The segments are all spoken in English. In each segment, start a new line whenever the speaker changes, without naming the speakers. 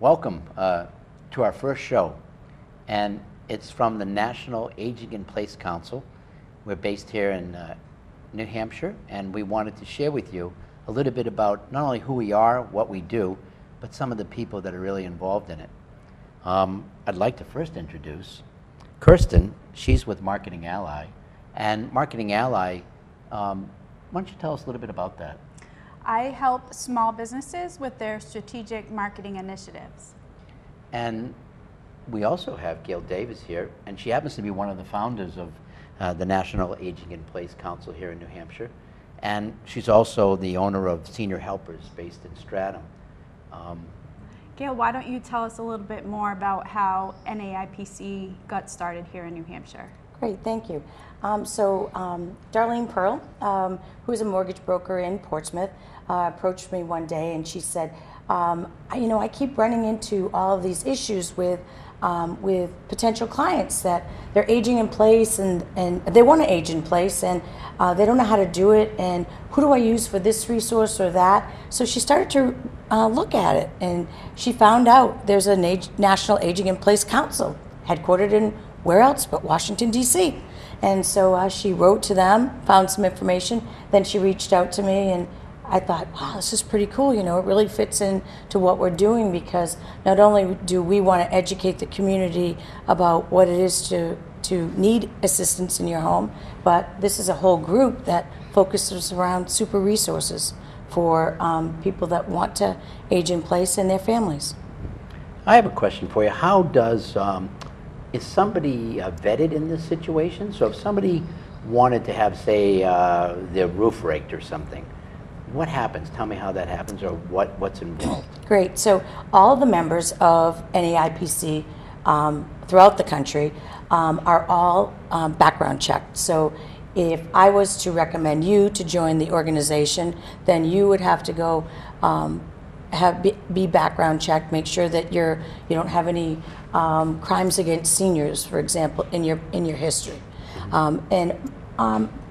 Welcome to our first show, and it's from the National Aging in Place Council. We're based here in New Hampshire, and we wanted to share with you a little bit about not only who we are, what we do, but some of the people that are really involved in it. I'd like to first introduce Kirsten. She's with Marketing Ally, and Marketing Ally, why don't you tell us a little bit about that?
I help small businesses with their strategic marketing initiatives.
And we also have Gail Davis here, and she happens to be one of the founders of the National Aging in Place Council here in New Hampshire. And she's also the owner of Senior Helpers based in Stratham.
Gail, why don't you tell us a little bit more about how NAIPC got started here in New Hampshire?
Great, thank you. Darlene Pearl, who's a mortgage broker in Portsmouth, approached me one day and she said, I keep running into all of these issues with potential clients that they're aging in place and they want to age in place and they don't know how to do it, and who do I use for this resource or that? So she started to look at it, and she found out there's a National Aging in Place Council headquartered in where else but Washington, D.C. And so she wrote to them, found some information, then she reached out to me, and I thought, wow, this is pretty cool. It really fits into what we're doing, because not only do we want to educate the community about what it is to need assistance in your home, but this is a whole group that focuses around super resources for people that want to age in place and their families.
I have a question for you. How does, is somebody vetted in this situation? So if somebody wanted to have, say, their roof raked or something, what happens? Tell me how that happens, or what's involved.
Great. So all the members of NAIPC throughout the country are all background checked. So if I was to recommend you to join the organization, then you would have to go be background checked, make sure that you don't have any crimes against seniors, for example, in your history.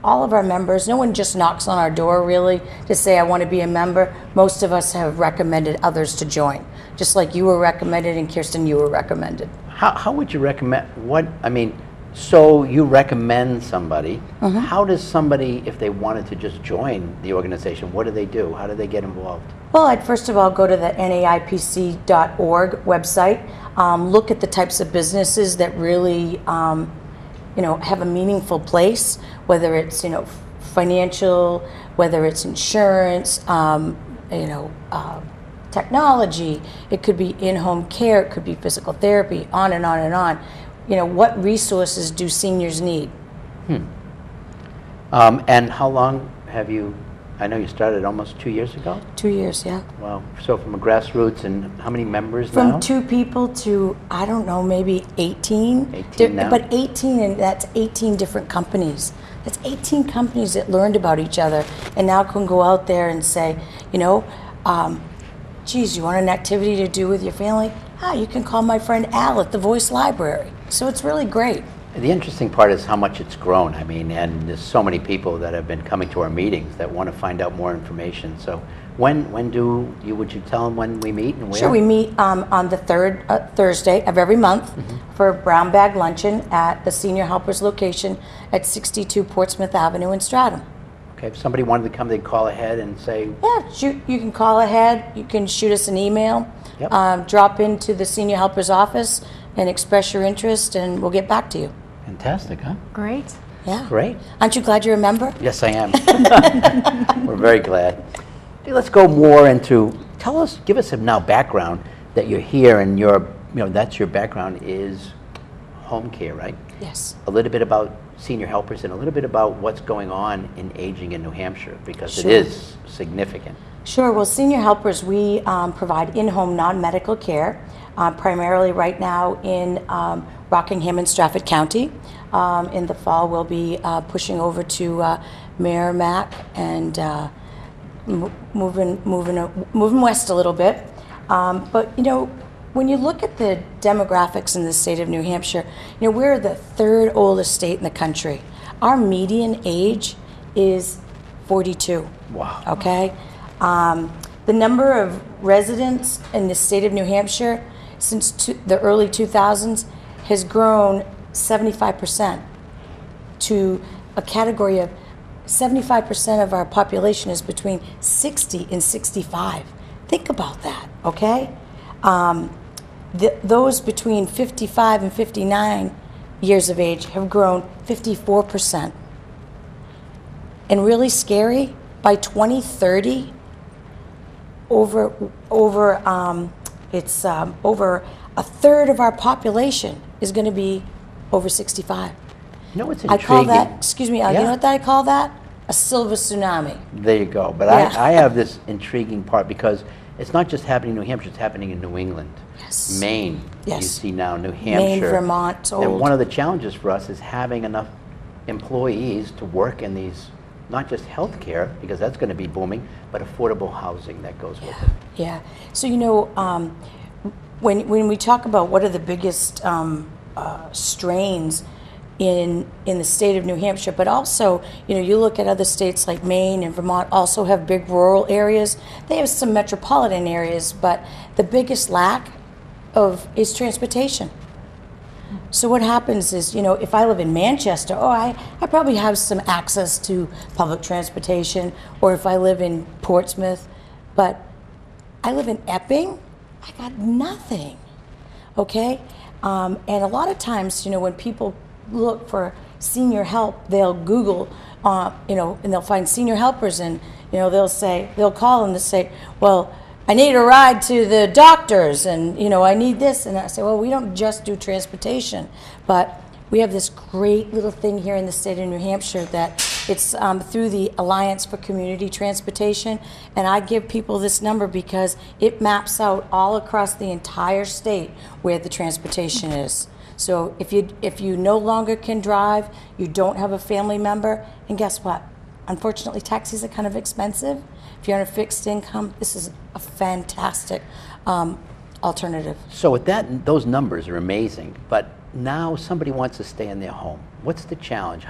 All of our members, no one just knocks on our door really to say, I want to be a member. Most of us have recommended others to join, just like you were recommended, and Kirsten, you were recommended.
How would you recommend, so you recommend somebody.
Mm-hmm.
How does somebody, if they wanted to just join the organization, what do they do? How do they get involved?
Well, I'd first of all go to the naipc.org website, look at the types of businesses that really have a meaningful place, whether it's financial, whether it's insurance, technology. It could be in-home care, it could be physical therapy, on and on and on. What resources do seniors need?
And how long have you, I know you started almost 2 years ago?
2 years, yeah.
Wow. So from a grassroots, and how many members
now?
From
2 people to, I don't know, maybe 18.
18 now?
But 18, and that's 18 different companies. That's 18 companies that learned about each other and now can go out there and say, geez, you want an activity to do with your family? You can call my friend Al at the Voice Library. So it's really great.
The interesting part is how much it's grown. And there's so many people that have been coming to our meetings that want to find out more information. So would you tell them when we meet and where?
Sure, we meet on the third Thursday of every month for a brown bag luncheon at the Senior Helpers location at 62 Portsmouth Avenue in Stratham.
Okay, if somebody wanted to come, they'd call ahead and say...
Yeah, you can call ahead, you can shoot us an email,
Yep.
Drop into the Senior Helpers office and express your interest, and we'll get back to you.
Fantastic, huh?
Great.
Yeah.
Great.
Aren't you glad you're a member?
Yes, I am. We're very glad. Let's go more into, give us some now background that you're here, and that's your background is home care, right?
Yes.
A little bit about Senior Helpers and a little bit about what's going on in aging in New Hampshire, because
Sure.
It is significant.
Sure. Well, Senior Helpers, we provide in-home non-medical care, primarily right now in Rockingham and Strafford County. In the fall, we'll be pushing over to Merrimack and moving west a little bit. But when you look at the demographics in the state of New Hampshire, we're the third oldest state in the country. Our median age is 42.
Wow.
Okay. The number of residents in the state of New Hampshire since the early 2000s has grown 75% to a category of 75% of our population is between 60 and 65. Think about that, okay? Those between 55 and 59 years of age have grown 54%. And really scary, by 2030, over a third of our population is going to be over 65.
You know what's
I
intriguing?
call that, excuse me, Al, you
Yeah.
know what I call that? A silver tsunami.
There you go. But
Yeah.
I have this intriguing part because it's not just happening in New Hampshire, it's happening in New England.
Yes.
Maine,
Yes.
you see now, New Hampshire.
Vermont,
And
old.
one of the challenges for us is having enough employees to work in these, not just healthcare, because that's going to be booming, but affordable housing that goes with it.
Yeah. So, when we talk about what are the biggest strains in the state of New Hampshire, but also, you look at other states like Maine and Vermont also have big rural areas. They have some metropolitan areas, but the biggest lack is transportation. So what happens is, if I live in Manchester, I probably have some access to public transportation, or if I live in Portsmouth, but I live in Epping, I got nothing, okay? And a lot of times, when people look for senior help, they'll Google, and they'll find senior helpers, and, they'll call and they'll say, well, I need a ride to the doctors, and I need this, and I say, well, we don't just do transportation, but we have this great little thing here in the state of New Hampshire that it's through the Alliance for Community Transportation, and I give people this number because it maps out all across the entire state where the transportation is. So if you no longer can drive, you don't have a family member, and guess what? Unfortunately, taxis are kind of expensive. If you're on a fixed income, this is a fantastic alternative.
So with that, those numbers are amazing, but now somebody wants to stay in their home. What's the challenge?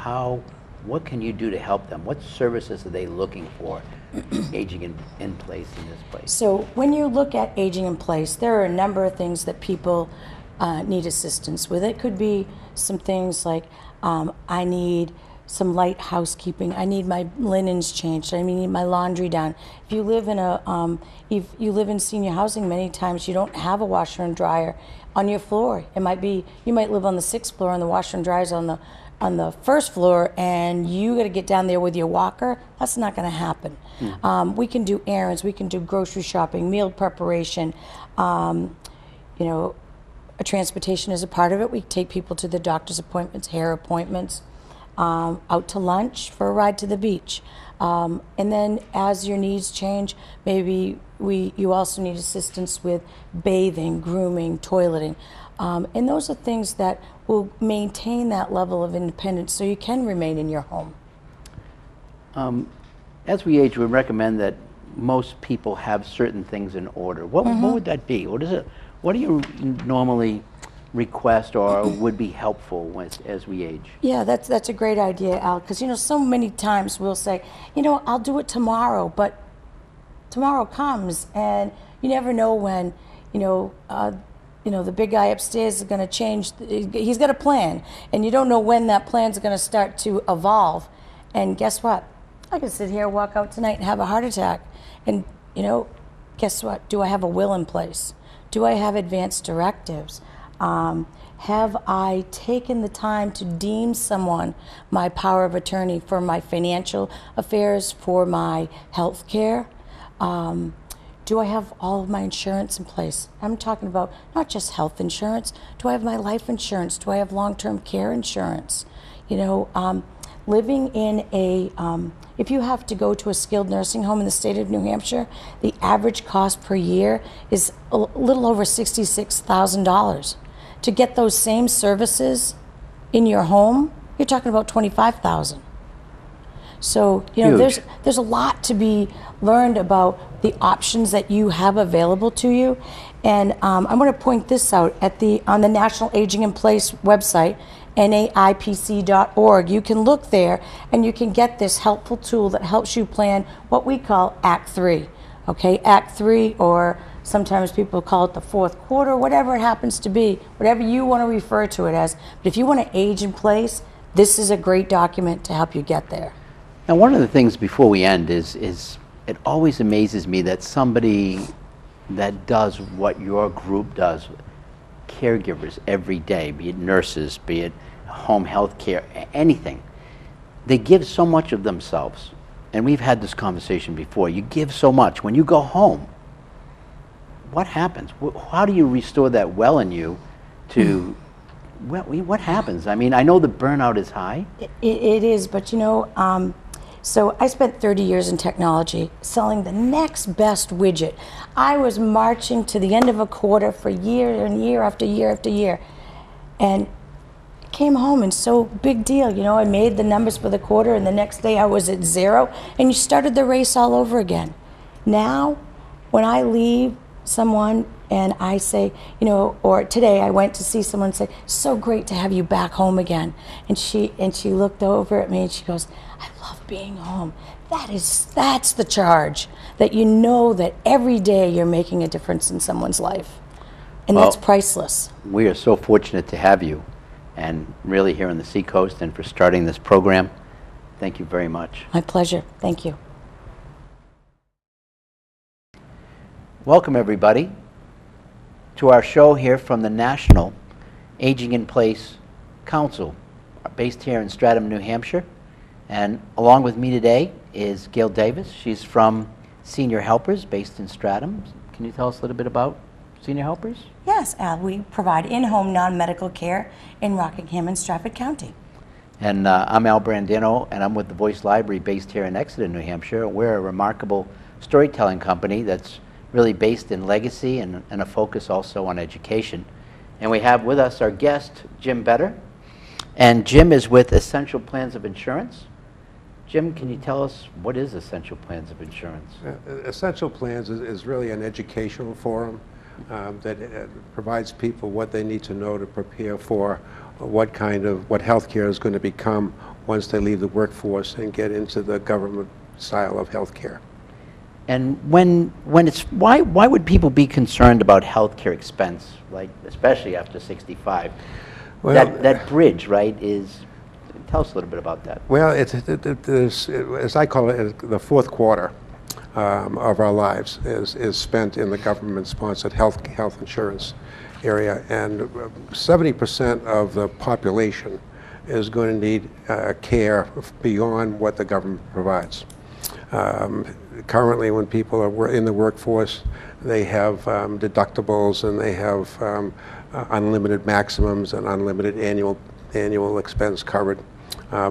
What can you do to help them? What services are they looking for aging in place in this place?
So when you look at aging in place, there are a number of things that people need assistance with. It could be some things like I need some light housekeeping. I need my linens changed. I need my laundry done. If you live in senior housing, many times you don't have a washer and dryer on your floor. You might live on the 6th floor and the washer and dryer's on the first floor, and you got to get down there with your walker. That's not going to happen. We can do errands. We can do grocery shopping, meal preparation. Transportation is a part of it. We take people to the doctor's appointments, hair appointments, out to lunch, for a ride to the beach. And then as your needs change, maybe you also need assistance with bathing, grooming, toileting. And those are things that will maintain that level of independence so you can remain in your home.
As we age, we recommend that most people have certain things in order. What would that be? What do you normally request or would be helpful as we age?
Yeah, that's a great idea, Al, because so many times we'll say, I'll do it tomorrow, but tomorrow comes and you never know when, the big guy upstairs is going to change. He's got a plan, and you don't know when that plan's going to start to evolve. And guess what? I could sit here, walk out tonight, and have a heart attack. And guess what? Do I have a will in place? Do I have advanced directives? Have I taken the time to deem someone my power of attorney for my financial affairs, for my health care? Do I have all of my insurance in place? I'm talking about not just health insurance. Do I have my life insurance? Do I have long-term care insurance? Living in if you have to go to a skilled nursing home in the state of New Hampshire, the average cost per year is a little over $66,000. To get those same services in your home, you're talking about $25,000. So there's a lot to be learned about the options that you have available to you, and I'm going to point this out on the National Aging in Place website, naipc.org. You can look there and you can get this helpful tool that helps you plan what we call Act 3. Okay, Act 3, or sometimes people call it the fourth quarter, whatever it happens to be, whatever you want to refer to it as. But if you want to age in place, this is a great document to help you get there.
Now, one of the things before we end is it always amazes me that somebody that does what your group does, caregivers every day, be it nurses, be it home health care, anything, they give so much of themselves. And we've had this conversation before. You give so much. When you go home, what happens? How do you restore that well in you to, what happens? I mean, I know the burnout is high.
It is, but you know, so I spent 30 years in technology selling the next best widget. I was marching to the end of a quarter for year and year after year after year. And came home and so big deal, you know, I made the numbers for the quarter and the next day I was at 0 and you started the race all over again. Now, when I leave someone and I say, you know, or today I went to see someone and said, so great to have you back home again. And she looked over at me and she goes, I love being home. That's the charge, that you know that every day you're making a difference in someone's life. And that's priceless.
We are so fortunate to have you, and really here on the Seacoast, and for starting this program. Thank you very much.
My pleasure. Thank you.
Welcome, everybody, to our show here from the National Aging in Place Council, based here in Stratham, New Hampshire. And along with me today is Gail Davis. She's from Senior Helpers, based in Stratham. Can you tell us a little bit about Senior Helpers?
Yes, we provide in-home non-medical care in Rockingham and Stratford County.
And I'm Al Brandino, and I'm with the Voice Library based here in Exeter, New Hampshire. We're a remarkable storytelling company that's really based in legacy and a focus also on education. And we have with us our guest, Jim Better. And Jim is with Essential Plans of Insurance. Jim, can you tell us what is Essential Plans of Insurance?
Essential Plans is really an educational forum that provides people what they need to know to prepare for what healthcare is going to become once they leave the workforce and get into the government style of healthcare.
And why would people be concerned about healthcare expense, like especially after 65? Well, that bridge, right, tell us a little bit about that.
Well, it's as I call it, the fourth quarter of our lives is spent in the government-sponsored health insurance area, and 70% of the population is going to need care beyond what the government provides. Currently, when people are in the workforce, they have deductibles and they have unlimited maximums and unlimited annual expense covered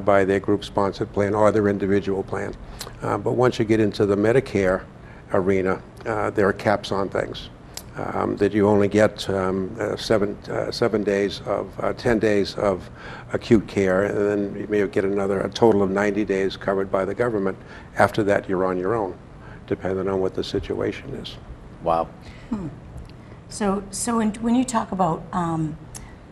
by their group-sponsored plan or their individual plan. But once you get into the Medicare arena, there are caps on things. That you only get 10 days of acute care, and then you may get a total of 90 days covered by the government. After that, you're on your own, depending on what the situation is.
Wow.
So when you talk about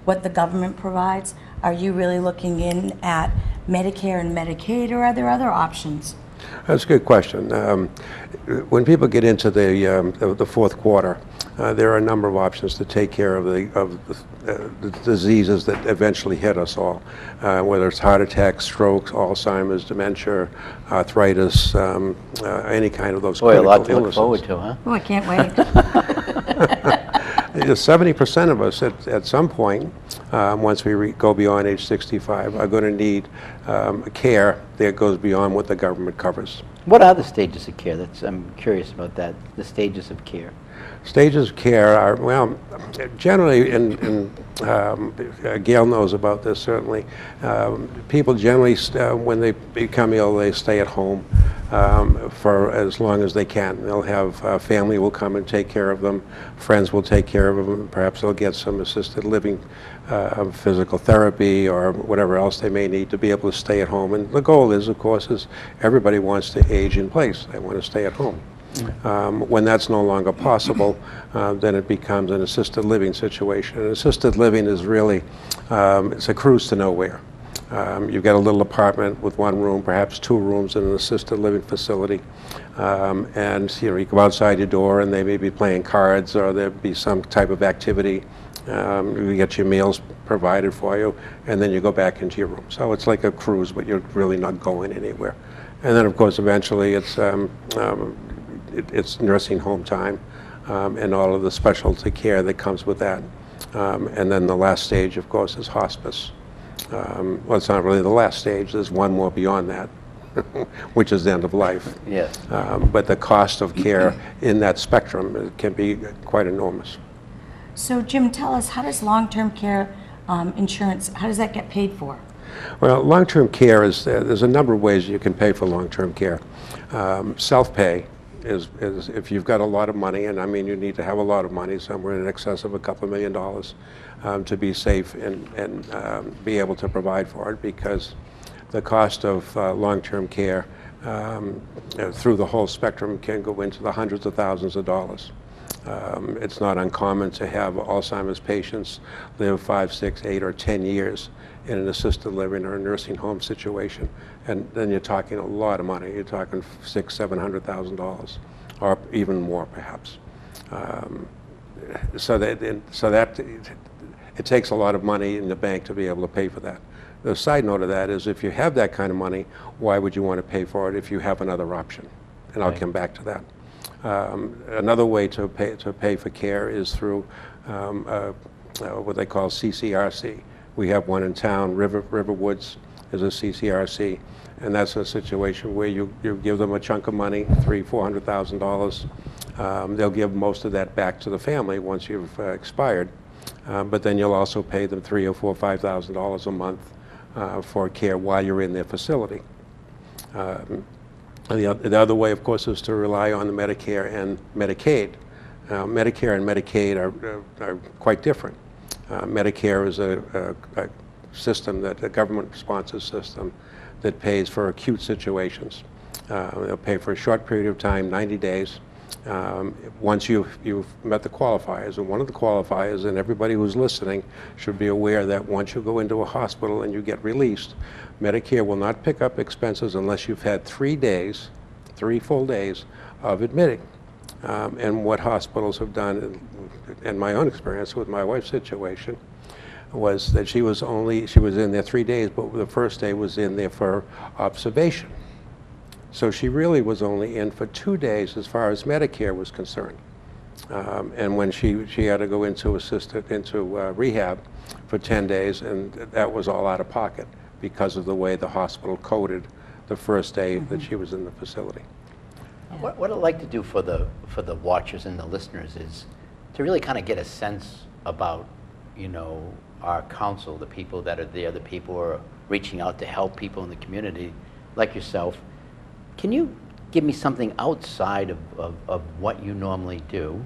what the government provides, are you really looking in at Medicare and Medicaid, or are there other options?
That's a good question. When people get into the fourth quarter, there are a number of options to take care of the diseases that eventually hit us all, whether it's heart attacks, strokes, Alzheimer's, dementia, arthritis, any kind of those critical illnesses.
Boy, a lot to look forward to, huh?
Oh, I can't wait.
70% of us at some point, once we go beyond age 65, are going to need care that goes beyond what the government covers.
What are the stages of care? I'm curious about that, the stages of care.
Stages of care are, well, generally, and Gail knows about this certainly, people generally, when they become ill, they stay at home for as long as they can. They'll have family will come and take care of them, friends will take care of them, perhaps they'll get some assisted living, physical therapy, or whatever else they may need to be able to stay at home. And the goal is, of course, is everybody wants to age in place. They want to stay at home. When that's no longer possible, then it becomes an assisted living situation. And assisted living is really, it's a cruise to nowhere. You've got a little apartment with one room, perhaps two rooms in an assisted living facility. And you go outside your door and they may be playing cards or there'll be some type of activity. You get your meals provided for you, and then you go back into your room. So it's like a cruise, but you're really not going anywhere. And then, of course, eventually it's nursing home time and all of the specialty care that comes with that. And then the last stage, of course, is hospice. Well, it's not really the last stage. There's one more beyond that, which is the end of life.
Yes.
But the cost of care in that spectrum can be quite enormous.
So Jim, tell us, how does long-term care insurance, how does that get paid for?
Well, long-term care is, there's a number of ways you can pay for long-term care. Self-pay is if you've got a lot of money, and I mean you need to have a lot of money, somewhere in excess of a couple $1 million to be safe and be able to provide for it, because the cost of long-term care through the whole spectrum can go into the hundreds of thousands of dollars. It's not uncommon to have Alzheimer's patients live 5, 6, 8, or 10 years in an assisted living or a nursing home situation, and then you're talking a lot of money. You're talking $600,000-$700,000, or even more, perhaps. So that it takes a lot of money in the bank to be able to pay for that. The side note of that is, if you have that kind of money, why would you want to pay for it if you have another option? And I'll come back to that. Another way to pay for care is through what they call CCRC. We have one in town. Riverwoods is a CCRC, and that's a situation where you give them a chunk of money, $300,000-$400,000. They'll give most of that back to the family once you've expired, but then you'll also pay them $3,000 or $4,000, $5,000 a month for care while you're in their facility. The other way, of course, is to rely on the Medicare and Medicaid. Medicare and Medicaid are quite different. Medicare is a system, that a government-sponsored system that pays for acute situations. They'll pay for a short period of time, 90 days, once you've met the qualifiers. And one of the qualifiers, and everybody who's listening should be aware that once you go into a hospital and you get released, Medicare will not pick up expenses unless you've had 3 full days of admitting. And what hospitals have done, in my own experience with my wife's situation, was that she was in there 3 days, but the first day was in there for observation. So she really was only in for 2 days as far as Medicare was concerned. And when she had to go into rehab for 10 days, and that was all out of pocket because of the way the hospital coded the first day that she was in the facility.
What I'd like to do for the watchers and the listeners is to really kind of get a sense about, our council, the people that are there, the people who are reaching out to help people in the community, like yourself. Can you give me something outside of what you normally do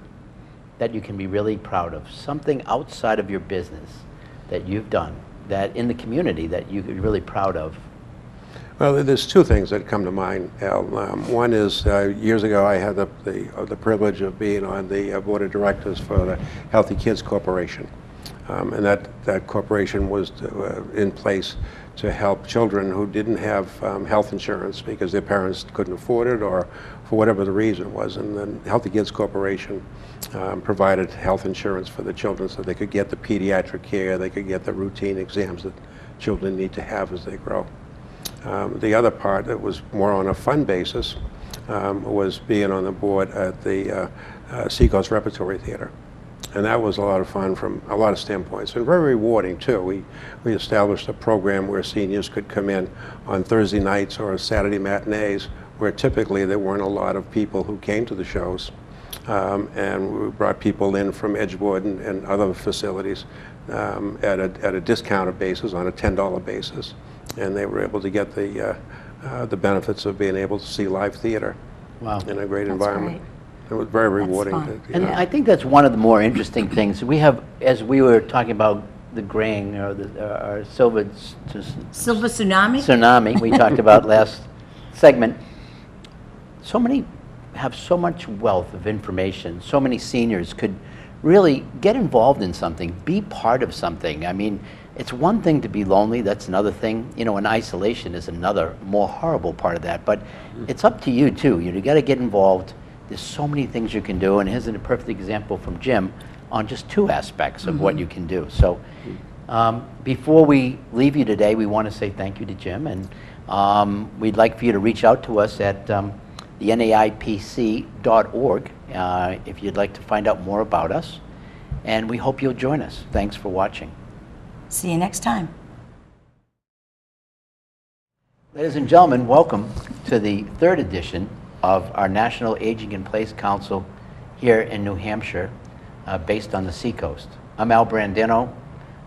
that you can be really proud of? Something outside of your business that you've done, that in the community that you're really proud of?
Well, there's two things that come to mind, Al. One is years ago I had the privilege of being on the board of directors for the Healthy Kids Corporation. And that corporation was in place to help children who didn't have health insurance because their parents couldn't afford it, or for whatever the reason was. And then Healthy Kids Corporation provided health insurance for the children so they could get the pediatric care, they could get the routine exams that children need to have as they grow. The other part that was more on a fun basis was being on the board at the Seacoast Repertory Theater. And that was a lot of fun from a lot of standpoints, and very rewarding too. We established a program where seniors could come in on Thursday nights or Saturday matinees, where typically there weren't a lot of people who came to the shows. And we brought people in from Edgewood and other facilities at a discounted basis, on a $10 basis. And they were able to get the benefits of being able to see live theater in a great environment.
Right.
It was very rewarding.
And I think that's one of the more interesting things. We have, as we were talking about the graying, or our silver tsunami we talked about last segment, so many have so much wealth of information. So many seniors could really get involved in something, be part of something. I mean, it's one thing to be lonely, that's another thing. You know, and isolation is another more horrible part of that. But it's up to you too. You got to get involved. There's so many things you can do, and here's a perfect example from Jim on just two aspects of what you can do. So before we leave you today, we want to say thank you to Jim, and we'd like for you to reach out to us at the naipc.org if you'd like to find out more about us. And we hope you'll join us. Thanks for watching.
See you next time.
Ladies and gentlemen, welcome to the third edition of our National Aging in Place Council here in New Hampshire, based on the Seacoast. I'm Al Brandino.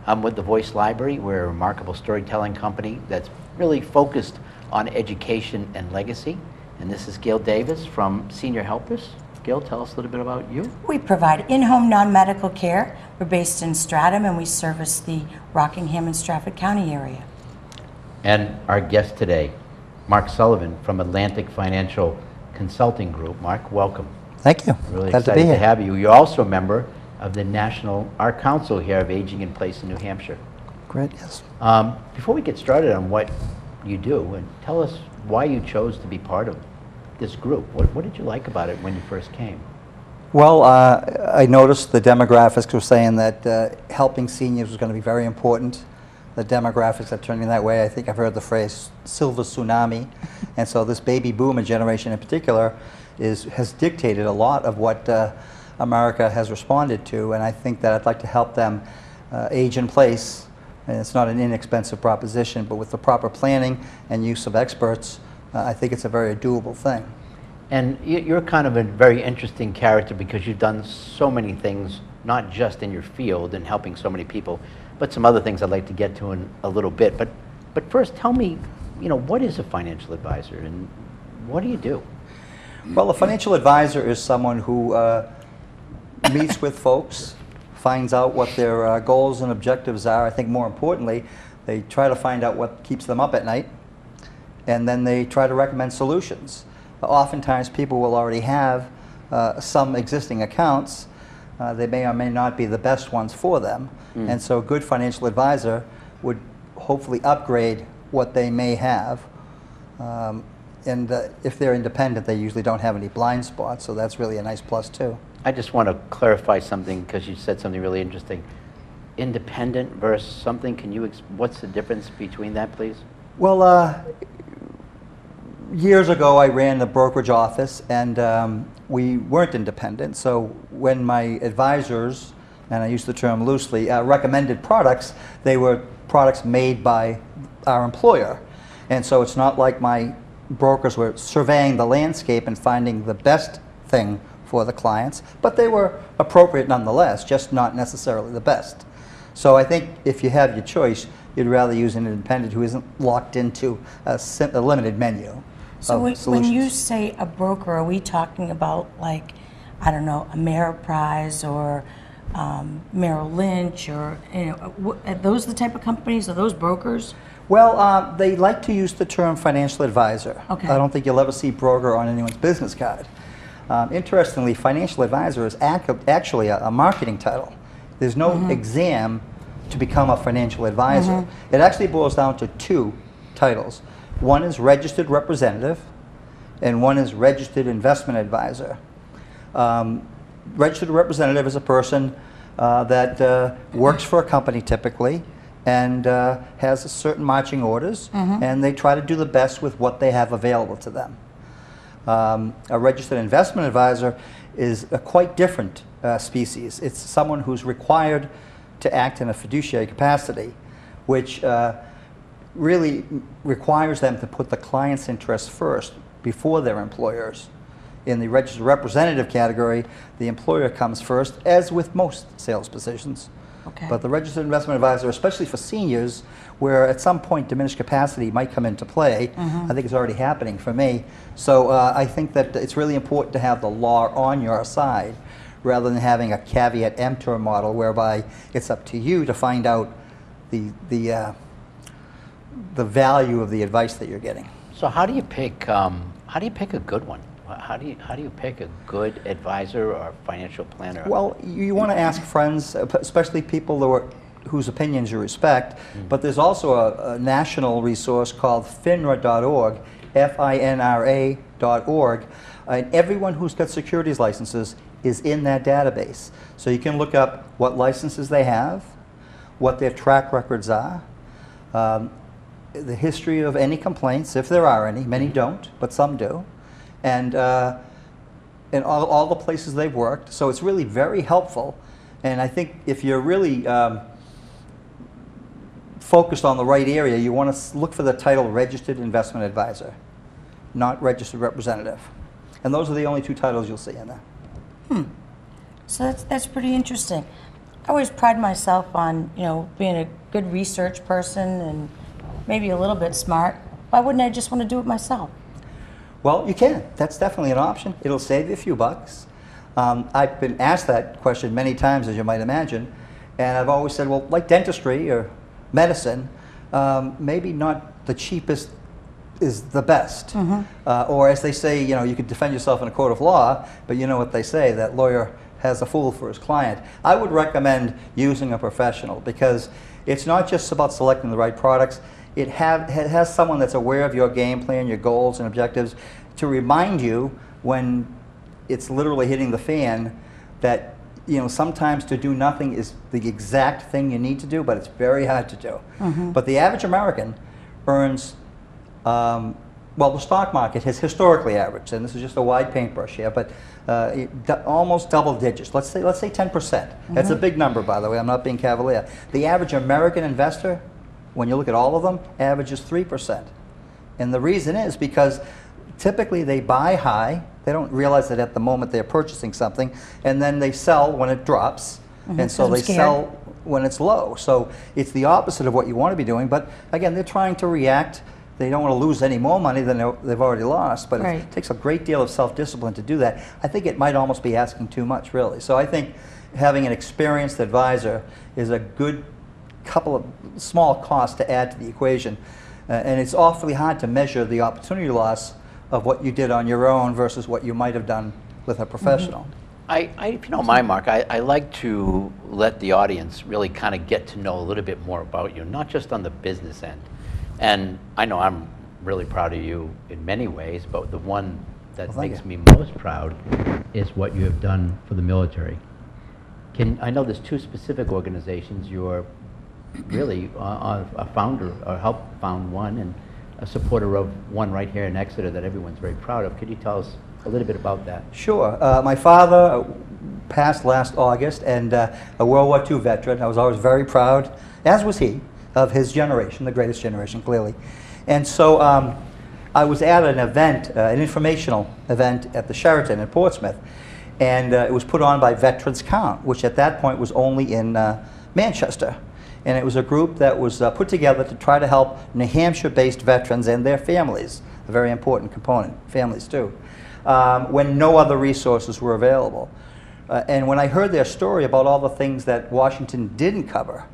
I'm with the Voice Library. We're a remarkable storytelling company that's really focused on education and legacy. And this is Gail Davis from Senior Helpers. Gail, tell us a little bit about you.
We provide in-home non-medical care. We're based in Stratham, and we service the Rockingham and Stratford County area.
And our guest today, Mark Sullivan from Atlantic Financial Consulting Group. Mark, welcome.
Thank you.
Really
Glad
excited
to be here.
have you. You're also a member of the Our Council here of Aging in Place in New Hampshire.
Great, yes.
Before we get started on what you do, and tell us why you chose to be part of this group. What did you like about it when you first came?
Well, I noticed the demographics were saying that helping seniors was going to be very important. The demographics are turning that way. I think I've heard the phrase silver tsunami. And so this baby boomer generation in particular has dictated a lot of what America has responded to. And I think that I'd like to help them age in place. And it's not an inexpensive proposition, but with the proper planning and use of experts, I think it's a very doable thing.
And you're kind of a very interesting character because you've done so many things, not just in your field and helping so many people, but some other things I'd like to get to in a little bit. But first, tell me, what is a financial advisor and what do you do?
Well, a financial advisor is someone who meets with folks, finds out what their goals and objectives are. I think more importantly, they try to find out what keeps them up at night, and then they try to recommend solutions. Oftentimes people will already have some existing accounts. They may or may not be the best ones for them. And so a good financial advisor would hopefully upgrade what they may have. And if they're independent, they usually don't have any blind spots, so that's really a nice plus too.
I just want to clarify something because you said something really interesting. Independent versus something, what's the difference between that, please?
Well, years ago, I ran the brokerage office, and we weren't independent. So when my advisors, and I use the term loosely, recommended products, they were products made by our employer. And so it's not like my brokers were surveying the landscape and finding the best thing for the clients, but they were appropriate nonetheless, just not necessarily the best. So I think if you have your choice, you'd rather use an independent who isn't locked into a limited menu.
So when you say a broker, are we talking about, like, I don't know, Ameriprise or Merrill Lynch, or are those the type of companies? Are those brokers?
Well, they like to use the term financial advisor.
Okay.
I don't think you'll ever see broker on anyone's business card. Interestingly, financial advisor is actually a marketing title. There's no exam to become a financial advisor. It actually boils down to two titles. One is registered representative, and one is registered investment advisor. Registered representative is a person that works for a company typically and has certain marching orders, and they try to do the best with what they have available to them. A registered investment advisor is a quite different species. It's someone who's required to act in a fiduciary capacity, which really requires them to put the client's interests first before their employers. In the registered representative category, the employer comes first, as with most sales positions.
Okay.
But the registered investment advisor, especially for seniors, where at some point diminished capacity might come into play, I think it's already happening for me. So I think that it's really important to have the law on your side rather than having a caveat emptor model whereby it's up to you to find out the value of the advice that you're getting.
So how do you pick a good one? How do you pick a good advisor or financial planner?
Well, you want to ask friends, especially people that were whose opinions you respect, but there's also a national resource called FINRA.org, FINRA.org, and everyone who's got securities licenses is in that database. So you can look up what licenses they have, what their track records are, the history of any complaints, if there are any. Many don't, but some do, and all the places they've worked. So it's really very helpful. And I think if you're really focused on the right area, you want to look for the title Registered Investment Advisor, not Registered Representative. And those are the only two titles you'll see in there.
So that's pretty interesting. I always pride myself on, you know, being a good research person and maybe a little bit smart. Why wouldn't I just want to do it myself?
Well, you can. That's definitely an option. It'll save you a few bucks. I've been asked that question many times, as you might imagine, and I've always said, well, like dentistry or medicine, maybe not the cheapest is the best. Or as they say, you know, you could defend yourself in a court of law, but you know what they say, that lawyer has a fool for his client. I would recommend using a professional, because it's not just about selecting the right products. It has someone that's aware of your game plan, your goals and objectives, to remind you when it's literally hitting the fan that, you know, sometimes to do nothing is the exact thing you need to do, but it's very hard to do. But the average American earns, well, the stock market has historically averaged, and this is just a wide paintbrush here, but almost double digits. Let's say 10%. That's a big number, by the way. I'm not being cavalier. The average American investor, when you look at all of them, averages 3%. And the reason is because typically they buy high. They don't realize that at the moment they're purchasing something, and then they sell when it drops, and so they sell when it's low. So it's the opposite of what you want to be doing, but again, they're trying to react. They don't want to lose any more money than they've already lost, but it takes a great deal of self-discipline to do that. I think it might almost be asking too much, really. So I think having an experienced advisor is a good couple of small costs to add to the equation. And it's awfully hard to measure the opportunity loss of what you did on your own versus what you might have done with a professional.
If you don't mind, Mark, I like to let the audience really kind of get to know a little bit more about you, not just on the business end. And I know I'm really proud of you in many ways, but the one that makes me most proud is what you have done for the military. I know there's two specific organizations. You're really a founder, or helped found one, and a supporter of one right here in Exeter that everyone's very proud of. Could you tell us a little bit about that?
Sure. My father passed last August, and a World War II veteran. I was always very proud, as was he, of his generation, the greatest generation, clearly. And so I was at an event, an informational event at the Sheraton in Portsmouth, and it was put on by Veterans Count, which at that point was only in Manchester. And it was a group that was put together to try to help New Hampshire-based veterans and their families, a very important component, families too, when no other resources were available. And when I heard their story about all the things that Washington didn't cover,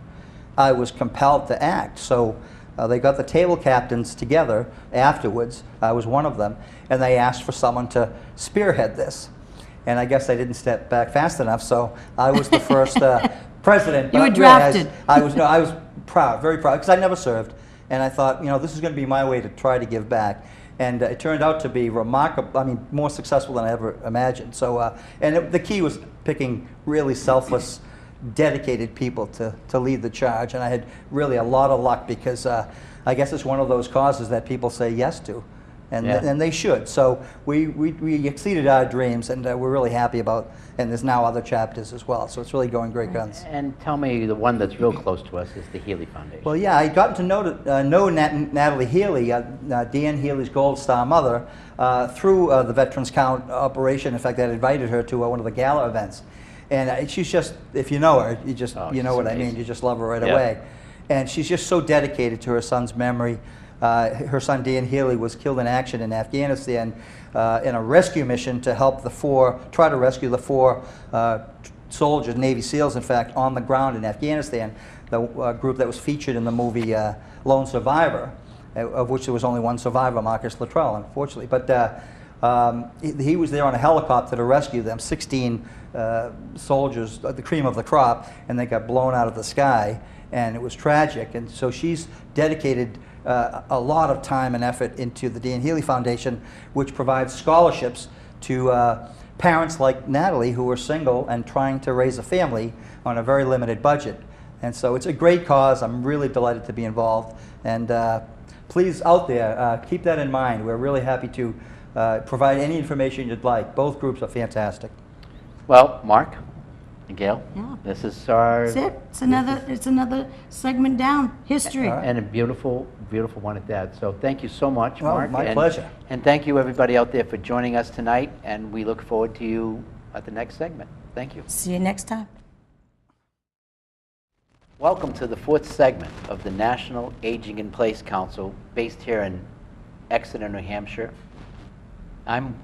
I was compelled to act. So they got the table captains together afterwards. I was one of them, and they asked for someone to spearhead this. And I guess I didn't step back fast enough, so I was the first president.
You were drafted.
I was proud, very proud, because I never served, and I thought, you know, this is going to be my way to try to give back. And it turned out to be remarkable. I mean, more successful than I ever imagined. So, the key was picking really selfless, dedicated people to lead the charge, and I had really a lot of luck, because I guess it's one of those causes that people say yes to, and they should. So we exceeded our dreams, and we're really happy about, and there's now other chapters as well, so it's really going great guns.
And tell me, the one that's real close to us is the Healy Foundation.
Well, yeah, I got to know Natalie Healy, Dan Healy's Gold Star mother, through the Veterans Count operation. In fact, I invited her to one of the gala events. And she's just, if you know her, you know what I mean, you just love her right away. And she's just so dedicated to her son's memory. Her son Dan Healy was killed in action in Afghanistan in a rescue mission to help try to rescue the four soldiers, Navy SEALs in fact, on the ground in Afghanistan, the group that was featured in the movie Lone Survivor, of which there was only one survivor, Marcus Luttrell, unfortunately. But He was there on a helicopter to rescue them, 16 soldiers, the cream of the crop, and they got blown out of the sky, and it was tragic. And so she's dedicated a lot of time and effort into the Dan Healy Foundation, which provides scholarships to parents like Natalie who are single and trying to raise a family on a very limited budget. And so it's a great cause. I'm really delighted to be involved. And please, out there, keep that in mind. We're really happy to provide any information you'd like. Both groups are fantastic.
Well, Mark and Gail,
Yeah.
this is our...
That's it. It's another segment down. History.
And a beautiful, beautiful one at that. So thank you so much,
Well,
Mark.
my pleasure.
And thank you, everybody out there, for joining us tonight. And we look forward to you at the next segment. Thank you.
See you next time.
Welcome to the fourth segment of the National Aging in Place Council, based here in Exeter, New Hampshire. I'm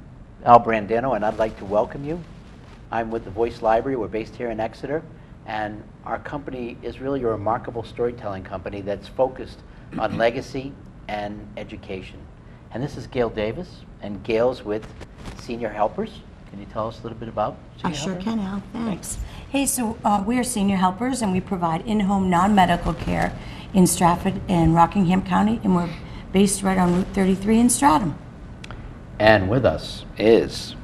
Al Brandano, and I'd like to welcome you. I'm with the Voice Library. We're based here in Exeter, and our company is really a remarkable storytelling company that's focused on legacy and education. And this is Gail Davis, and Gail's with Senior Helpers. Can you tell us a little bit about
I
Senior
sure
Helpers?
can, Al. Thanks. Hey, so we are Senior Helpers, and we provide in-home non-medical care in Stratford and Rockingham County, and we're based right on Route 33 in Stratham.
And with us is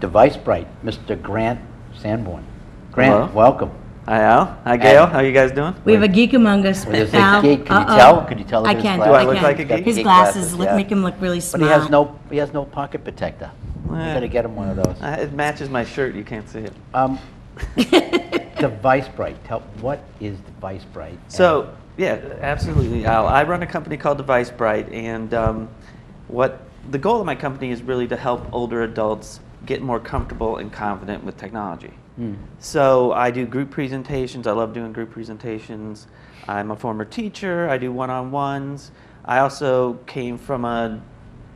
Device Bright, Mr. Grant Sanborn. Grant,
Hello.
welcome.
Hi, Al. Hi, Gail.
And-
How you guys doing?
We have a geek among us.
Well, there's a
Al,
geek. Can you
uh-oh.
tell? Could you tell
I
his
can.
glasses?
Do I look
can.
like a geek?
His
Geek
glasses
yeah.
make him look really
But
smart.
he has no pocket protector. You
Eh.
gotta get him one of those.
It matches my shirt. You can't see it.
Device Bright. What is Device Bright?
So, yeah, absolutely, Al. I run a company called Device Bright, and what the goal of my company is really to help older adults get more comfortable and confident with technology. So I do group presentations. I love doing group presentations. I'm a former teacher. I do one-on-ones. I also came from a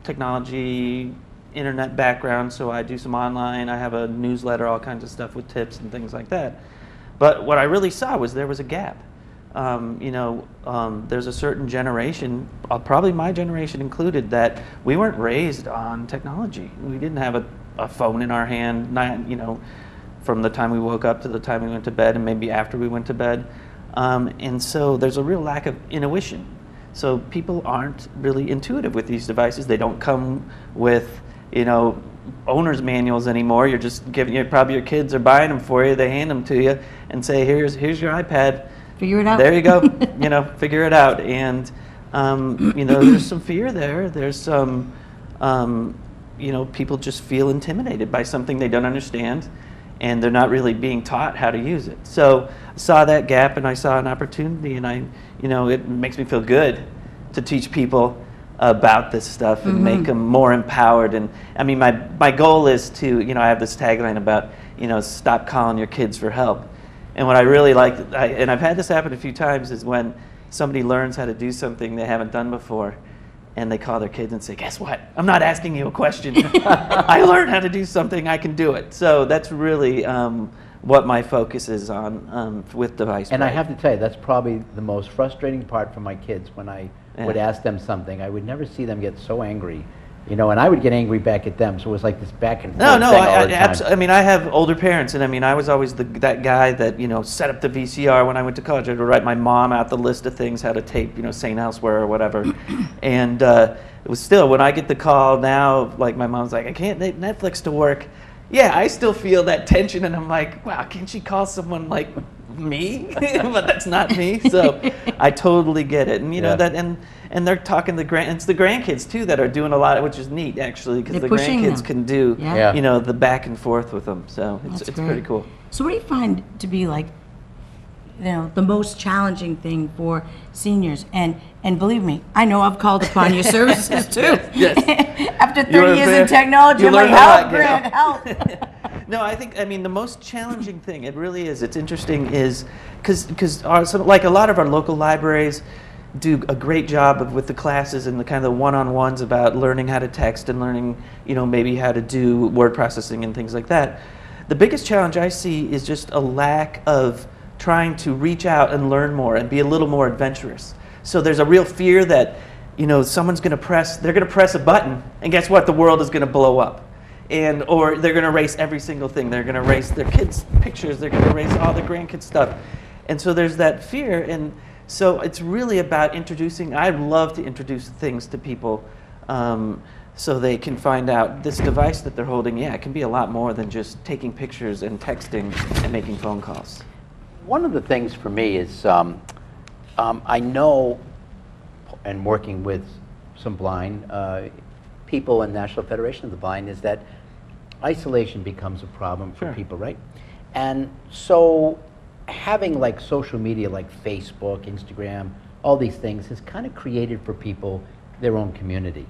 technology internet background, so I do some online. I have a newsletter, all kinds of stuff with tips and things like that. But what I really saw was there was a gap. There's a certain generation, probably my generation included, that we weren't raised on technology. We didn't have a phone in our hand, from the time we woke up to the time we went to bed, and maybe after we went to bed. And so there's a real lack of intuition. So people aren't really intuitive with these devices. They don't come with, owner's manuals anymore. You're just giving, probably your kids are buying them for you. They hand them to you and say, here's your iPad.
Figure it out.
There you go. Figure it out. And, there's some fear there. There's some, people just feel intimidated by something they don't understand, and they're not really being taught how to use it. So I saw that gap, and I saw an opportunity, and it makes me feel good to teach people about this stuff and make them more empowered. And I mean, my goal is to, I have this tagline about, stop calling your kids for help. And what I really like, and I've had this happen a few times, is when somebody learns how to do something they haven't done before, and they call their kids and say, guess what? I'm not asking you a question. I learned how to do something, I can do it. So that's really what my focus is on with Device
And I
Bright.
have to tell you, that's probably the most frustrating part for my kids when I would
Yeah.
ask them something. I would never see them get so angry, and I would get angry back at them. So it was like this back and forth
No,
thing all the time.
I mean, I have older parents, and I mean, I was always that guy that, set up the VCR when I went to college. I would write my mom out the list of things, how to tape, St. Elsewhere or whatever. And it was still, when I get the call now, like my mom's like, I can't get Netflix to work. Yeah, I still feel that tension, and I'm like, wow, can't she call someone like me? But that's not me. So I totally get it. And
Yeah.
that, and they're talking it's the grandkids too that are doing a lot, which is neat actually, because
They're
the
pushing
grandkids
them.
can do,
Yeah.
the back and forth with them. So
That's
it's
great.
pretty cool.
So what do you find to be like, the most challenging thing for seniors? And believe me, I know I've called upon your services too.
Yes.
After
You
30 years
learn
in technology,
you
I'm like,
learn a lot,
help,
Gail."
Grant, help.
No, I mean, the most challenging thing, it really is, it's interesting, is because like a lot of our local libraries do a great job with the classes and the kind of one-on-ones about learning how to text and learning, maybe how to do word processing and things like that. The biggest challenge I see is just a lack of trying to reach out and learn more and be a little more adventurous. So there's a real fear that someone's going to they're going to press a button, and guess what? The world is going to blow up. Or they're going to erase every single thing. They're going to erase their kids' pictures. They're going to erase all the grandkids' stuff. And so there's that fear. And so it's really about introducing. I love to introduce things to people so they can find out this device that they're holding, it can be a lot more than just taking pictures and texting and making phone calls.
One of the things for me is I know, and working with some blind people in National Federation of the Blind, is that isolation becomes a problem for people, right? And so having like social media like Facebook, Instagram, all these things has kind of created for people their own community.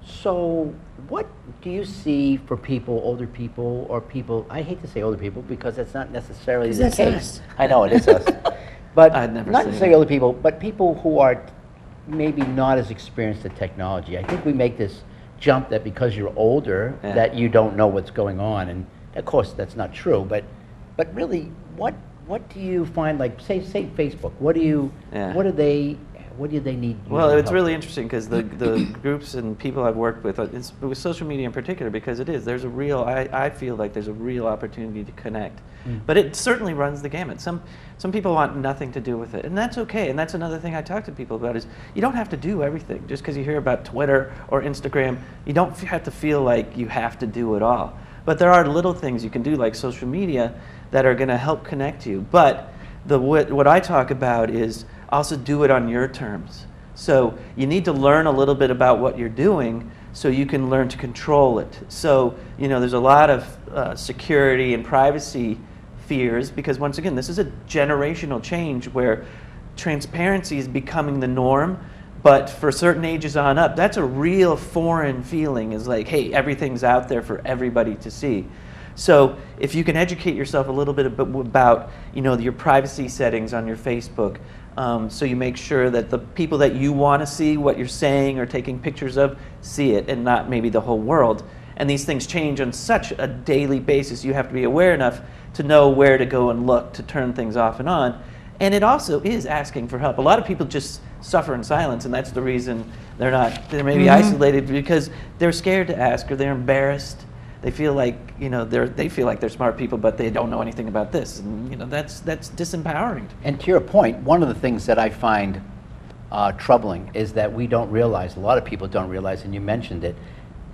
So what do you see for people, older people, or people, I hate to say older people because that's not necessarily the case.
Us.
I know, it is us. But
I'd never
not
say
necessarily
that.
older people, but people who are maybe not as experienced in technology. I think we make this jump that because you're older, that you don't know what's going on. And of course, that's not true. But really, what do you find, like, say Facebook? What do they need?
Well,
usually
it's
help
really
with?
interesting because the groups and people I've worked with, it's, with social media in particular, because there's a real, I feel like there's a real opportunity to connect. But it certainly runs the gamut. Some people want nothing to do with it, and that's okay. And that's another thing I talk to people about is you don't have to do everything. Just because you hear about Twitter or Instagram, you don't have to feel like you have to do it all. But there are little things you can do, like social media, that are going to help connect you. But what I talk about is also do it on your terms. So you need to learn a little bit about what you're doing so you can learn to control it. So, there's a lot of security and privacy fears because, once again, this is a generational change where transparency is becoming the norm, but for certain ages on up, that's a real foreign feeling, is like, hey, everything's out there for everybody to see. So if you can educate yourself a little bit about your privacy settings on your Facebook, so you make sure that the people that you want to see what you're saying or taking pictures of see it, and not maybe the whole world. And these things change on such a daily basis. You have to be aware enough to know where to go and look to turn things off and on. And it also is asking for help. A lot of people just suffer in silence, and that's the reason they're maybe isolated, because they're scared to ask, or they're embarrassed. They feel like they feel like they're smart people, but they don't know anything about this, and that's disempowering.
And to your point, one of the things that I find troubling is that we don't realize, a lot of people don't realize, and you mentioned it,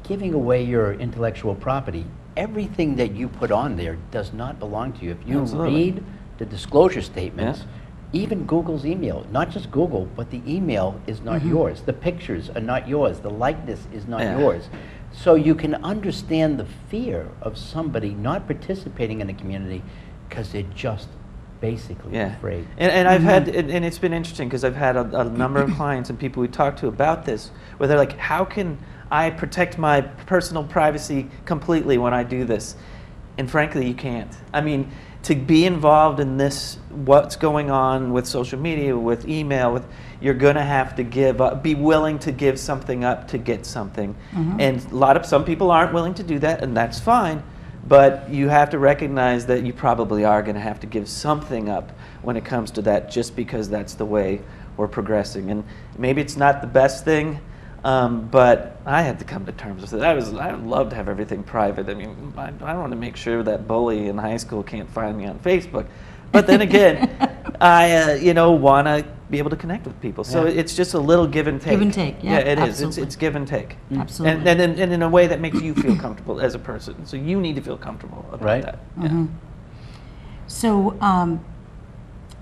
giving away your intellectual property, everything that you put on there does not belong to you. If you read the disclosure statements, even Google's email, not just Google, but the email is not yours. The pictures are not yours. The likeness is not yours. So you can understand the fear of somebody not participating in a community because they're just basically afraid.
And I've had, and it's been interesting because I've had a number of clients and people we talk to about this, where they're like, how can I protect my personal privacy completely when I do this? And frankly, you can't. I mean, to be involved in this, what's going on with social media, with email, you're going to have to give up, be willing to give something up to get something. And some people aren't willing to do that, and that's fine. But you have to recognize that you probably are going to have to give something up when it comes to that, just because that's the way we're progressing. And maybe it's not the best thing, but I had to come to terms with it. I would love to have everything private. I mean, I want to make sure that bully in high school can't find me on Facebook. But then again, I want to be able to connect with people. So it's just a little give and take.
Give and take, yeah,
it
absolutely.
is. It's give and take.
Absolutely.
And in a way that makes you feel comfortable as a person. So you need to feel comfortable about that. Yeah.
So,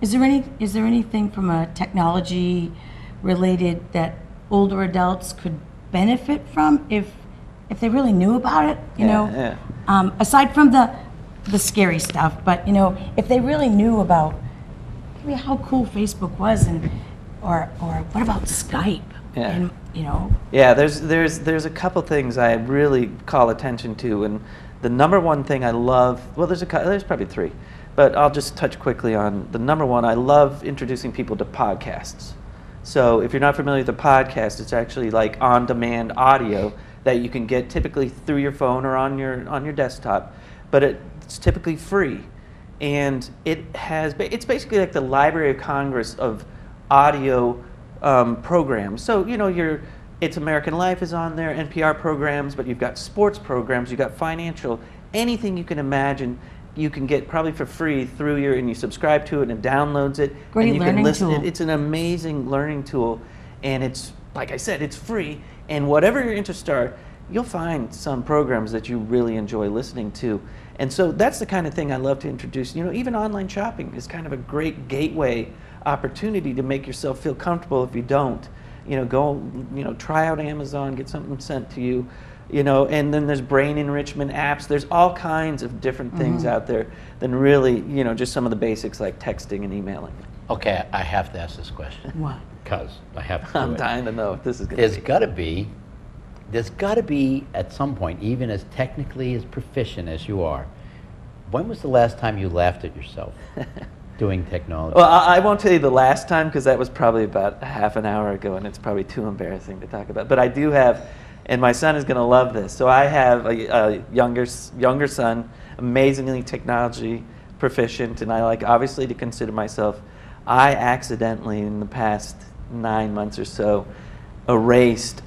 is there anything from a technology related that older adults could benefit from if they really knew about it? Aside from the scary stuff, but if they really knew about maybe how cool Facebook was, or what about Skype?
Yeah.
And
there's a couple things I really call attention to, and the number one thing I love, well, there's probably three, but I'll just touch quickly on the number one. I love introducing people to podcasts. So if you're not familiar with a podcast, it's actually like on-demand audio that you can get typically through your phone or on your desktop, but it's typically free. And it's basically like the Library of Congress of audio programs. So, It's American Life is on there, NPR programs, but you've got sports programs, you've got financial, anything you can imagine. You can get probably for free through and you subscribe to it and it downloads it.
Great
and you
learning
can listen.
tool.
It's an amazing learning tool, and it's, like I said, it's free. And whatever your interests are, you'll find some programs that you really enjoy listening to. And so that's the kind of thing I love to introduce. Even online shopping is kind of a great gateway opportunity to make yourself feel comfortable if you don't. Go, try out Amazon, get something sent to you. And then there's brain enrichment apps. There's all kinds of different things out there than really, just some of the basics like texting and emailing.
Okay, I have to ask this question.
What?
Because I have to do
I'm
it.
dying to know if this is going
There's
to be.
got to be at some point, even as technically as proficient as you are, when was the last time you laughed at yourself doing technology?
Well, I won't tell you the last time because that was probably about a half an hour ago, and it's probably too embarrassing to talk about. But I do have, and my son is going to love this. So I have a younger son, amazingly technology proficient, and I like obviously to consider myself. I accidentally in the past 9 months or so erased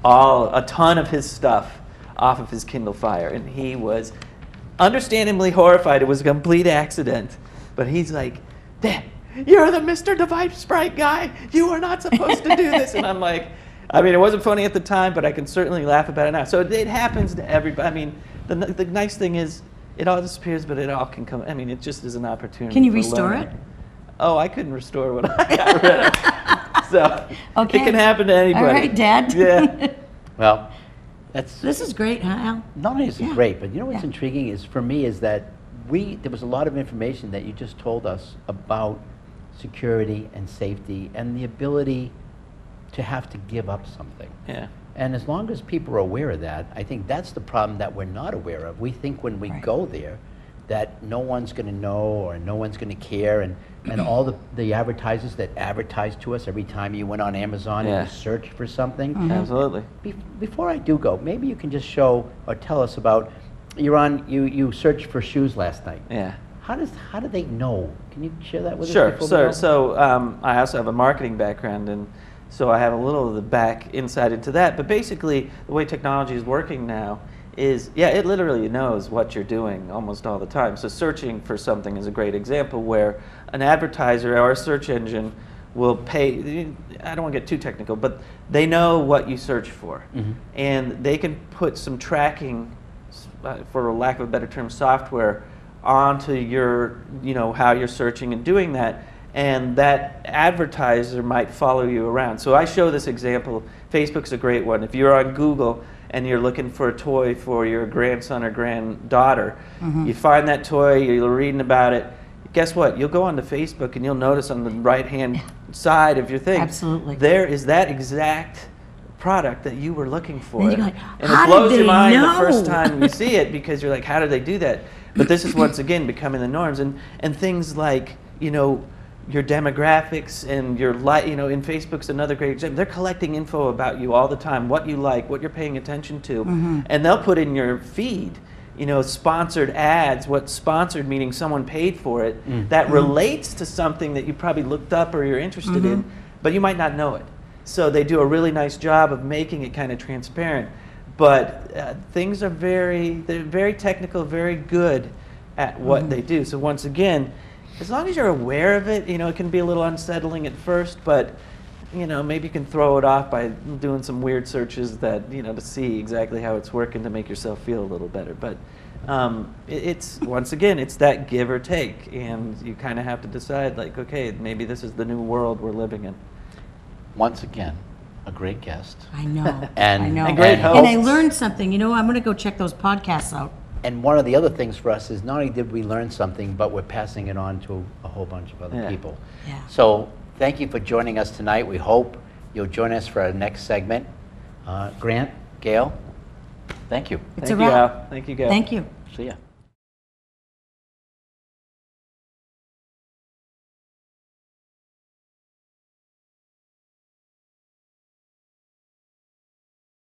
a ton of his stuff off of his Kindle Fire, and he was understandably horrified. It was a complete accident, but he's like, "Dad, you're the Mr. Device Sprite guy. You are not supposed to do this." And I'm like, it wasn't funny at the time, but I can certainly laugh about it now. So it happens to everybody. The nice thing is it all disappears, but it all can come. It just is an opportunity.
Can you
for
restore
learning.
it?
Oh, I couldn't restore what I got rid of. So
Okay.
it can happen to anybody.
All right, Dad.
Yeah.
Well, that's
This is great, huh, Al?
not only is it
Yeah.
great, but what's
Yeah.
intriguing is for me is that there was a lot of information that you just told us about security and safety and the ability to have to give up something.
Yeah.
And as long as people are aware of that, I think that's the problem that we're not aware of. We think when we
Right.
go there that no one's going to know or no one's going to care, and all the advertisers that advertise to us every time you went on Amazon
Yeah.
and you search for something.
Absolutely.
Before I do go, maybe you can just show or tell us about, you searched for shoes last night.
Yeah.
How do they know? Can you share that with us?
Sure.
before we go?
So I also have a marketing background, and so I have a little of the back insight into that. But basically, the way technology is working now is, it literally knows what you're doing almost all the time. So searching for something is a great example where an advertiser or a search engine will pay, I don't want to get too technical, but they know what you search for. And they can put some tracking, for lack of a better term, software onto your, how you're searching and doing that. And that advertiser might follow you around. So I show this example. Facebook's a great one. If you're on Google and you're looking for a toy for your grandson or granddaughter, you find that toy, you're reading about it, guess what? You'll go onto Facebook and you'll notice on the right-hand side of your thing,
Absolutely.
there is that exact product that you were looking for.
And you're like,
and
how
it blows
did
your
they
mind
know?
the first time you see it because you're like, how did they do that? But this is once again becoming the norms, and things like, your demographics and your in Facebook's another great example. They're collecting info about you all the time, what you like, what you're paying attention to, and they'll put in your feed, sponsored ads. What sponsored meaning someone paid for it that relates to something that you probably looked up or you're interested in, but you might not know it. So they do a really nice job of making it kind of transparent. But things are they're very technical, very good at what they do. So once again, as long as you're aware of it, it can be a little unsettling at first, but maybe you can throw it off by doing some weird searches that, to see exactly how it's working to make yourself feel a little better. But it's, once again, it's that give or take, and you kind of have to decide, like, okay, maybe this is the new world we're living in.
Once again, a great guest.
I know.
And-
I know.
and great
And I
hosts.
learned something. I'm going to go check those podcasts out.
And one of the other things for us is not only did we learn something, but we're passing it on to a whole bunch of other
Yeah.
people.
Yeah.
So thank you for joining us tonight. We hope you'll join us for our next segment. Grant, Gail, thank you.
It's
Thank
a
you,
wrap.
Al. Thank you, Gail.
Thank you.
See ya.